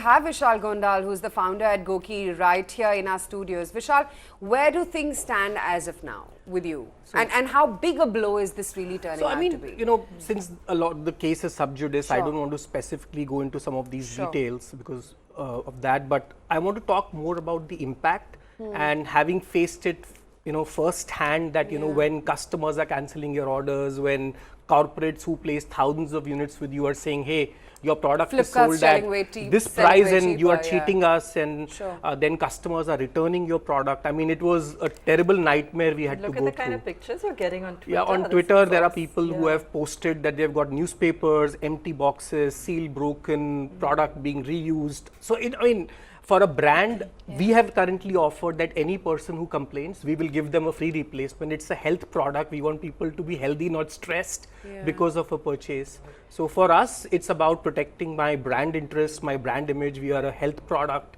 Have Vishal Gondal, who's the founder at GOQii, right here in our studios. Vishal, where do things stand as of now with you? And how big a blow is this really turning out to be? You know, since a lot of the case is sub judice, Sure. I don't want to specifically go into some of these Sure. details because of that, but I want to talk more about the impact and having faced it, you know, firsthand that, you know, when customers are cancelling your orders, when corporates who place thousands of units with you are saying, hey, your product is sold at this price and you are cheating us, and then customers are returning your product. I mean, it was a terrible nightmare we had to go through. Look at the kind of pictures you're getting on Twitter. Yeah, on Twitter there are people who have posted that they've got newspapers, empty boxes, seal broken, product being reused. So, I mean, for a brand, we have currently offered that any person who complains, we will give them a free replacement. It's a health product. We want people to be healthy, not stressed because of a purchase. So for us, it's about protecting my brand interest, my brand image. We are a health product.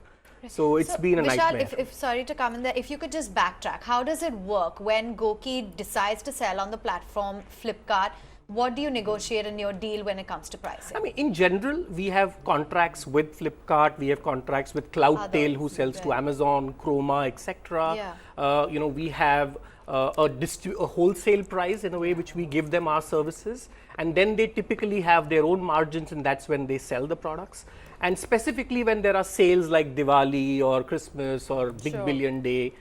So it's been a nightmare. Vishal, sorry to come in there, if you could just backtrack, how does it work when GOQii decides to sell on the platform Flipkart? What do you negotiate in your deal when it comes to pricing? I mean, in general, we have contracts with Flipkart, we have contracts with Cloudtail, who sells to Amazon, Chroma, etc. You know, we have a wholesale price in a way which we give them our services, and then they typically have their own margins, and that's when they sell the products. And specifically when there are sales like Diwali or Christmas or Big Billion Day,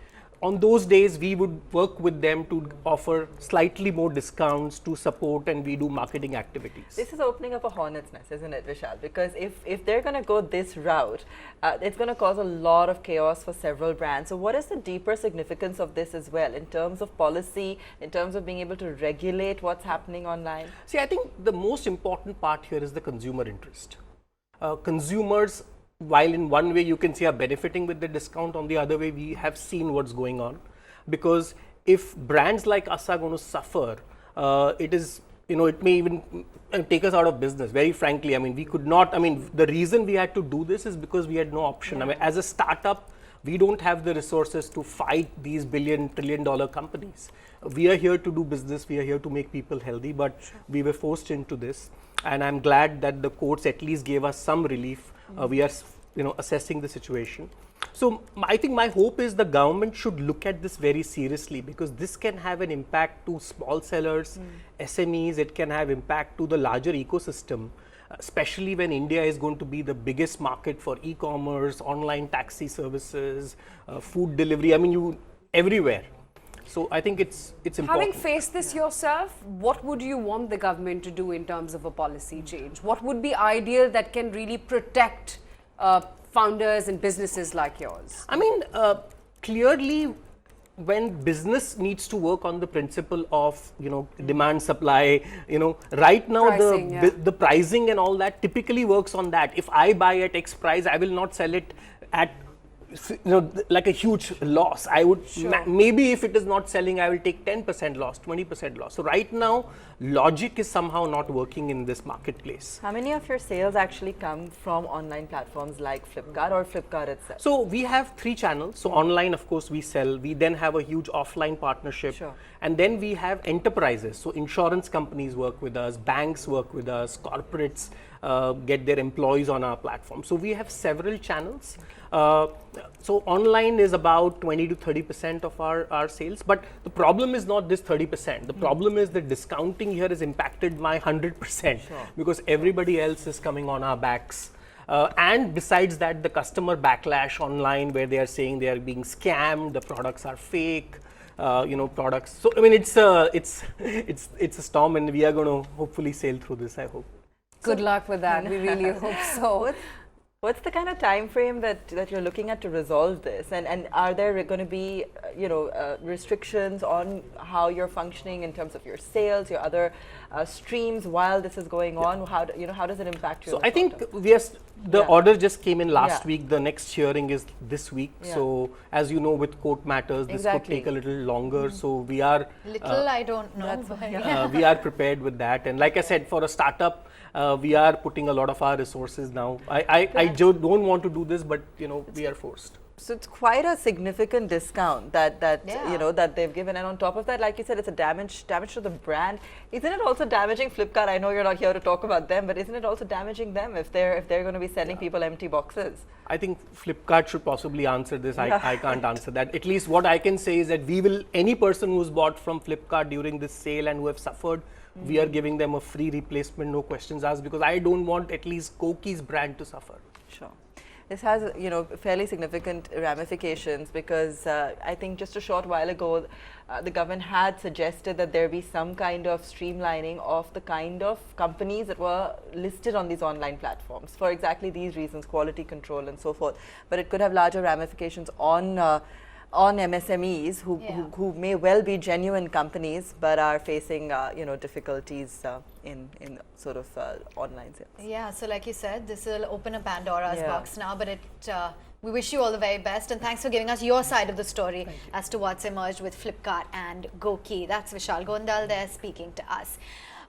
on those days, we would work with them to offer slightly more discounts to support, and we do marketing activities. This is opening up a hornet's nest, isn't it, Vishal? Because if they're going to go this route, it's going to cause a lot of chaos for several brands. So what is the deeper significance of this as well in terms of policy, in terms of being able to regulate what's happening online? See, I think the most important part here is the consumer interest. Consumers, while in one way you can see are benefiting with the discount, on the other way we have seen what's going on. Because if brands like us are going to suffer, it is, you know, it may even take us out of business, very frankly. I mean, we could not, I mean, the reason we had to do this is because we had no option. I mean, as a startup, we don't have the resources to fight these billion, trillion-dollar companies. We are here to do business, we are here to make people healthy, but we were forced into this. And I'm glad that the courts at least gave us some relief. We are, you know, assessing the situation. So I think my hope is the government should look at this very seriously, because this can have an impact to small sellers, SMEs. It can have impact to the larger ecosystem, especially when India is going to be the biggest market for e-commerce, online taxi services, food delivery. I mean, everywhere. So I think it's important. Having faced this yourself, what would you want the government to do in terms of a policy change? What would be ideal that can really protect founders and businesses like yours? I mean, clearly, when business needs to work on the principle of, you know, demand supply, you know, right now the pricing and all that typically works on that. If I buy at X price, I will not sell it at, you know, like a huge loss. I would maybe if it is not selling, I will take 10% loss, 20% loss. So right now, logic is somehow not working in this marketplace. How many of your sales actually come from online platforms like Flipkart or Flipkart itself? So we have 3 channels. So online, of course, we sell. We then have a huge offline partnership. And then we have enterprises. So insurance companies work with us, banks work with us, corporates get their employees on our platform. So we have several channels. So online is about 20 to 30% of our sales. But the problem is not this 30%. The problem is the discounting here has impacted my 100% because everybody else is coming on our backs. And besides that, the customer backlash online where they are saying they are being scammed, the products are fake. You know, products. So I mean, it's a storm, and we are going to hopefully sail through this, I hope. Good luck with that. We really hope so. What's the kind of time frame that you're looking at to resolve this? And are there going to be, you know, restrictions on how you're functioning in terms of your sales, your other streams while this is going on? How does it impact you? So I think the order just came in last week. The next hearing is this week. So as you know, with court matters, this could take a little longer. So we are I don't know. We are prepared with that. And like I said, for a startup, we are putting a lot of our resources now. I don't want to do this, but you know, we are forced. So it's quite a significant discount that Yeah. you know that they've given, and on top of that, like you said, it's a damage to the brand. Isn't it also damaging Flipkart? I know you're not here to talk about them, but isn't it also damaging them if they're going to be sending people empty boxes? I think Flipkart should possibly answer this. I can't answer that. At least what I can say is that any person who's bought from Flipkart during this sale and who have suffered, we are giving them a free replacement, no questions asked, because I don't want at least GOQii's brand to suffer. Sure. This has, fairly significant ramifications because I think just a short while ago, the government had suggested that there be some kind of streamlining of the kind of companies that were listed on these online platforms for exactly these reasons, quality control and so forth. But it could have larger ramifications on MSMEs who may well be genuine companies but are facing difficulties in sort of online sales. Yeah, so like you said, this will open a Pandora's Yeah. box now, but we wish you all the very best, and thanks for giving us your side of the story as to what's emerged with Flipkart and GOQii. That's Vishal Gondal there speaking to us.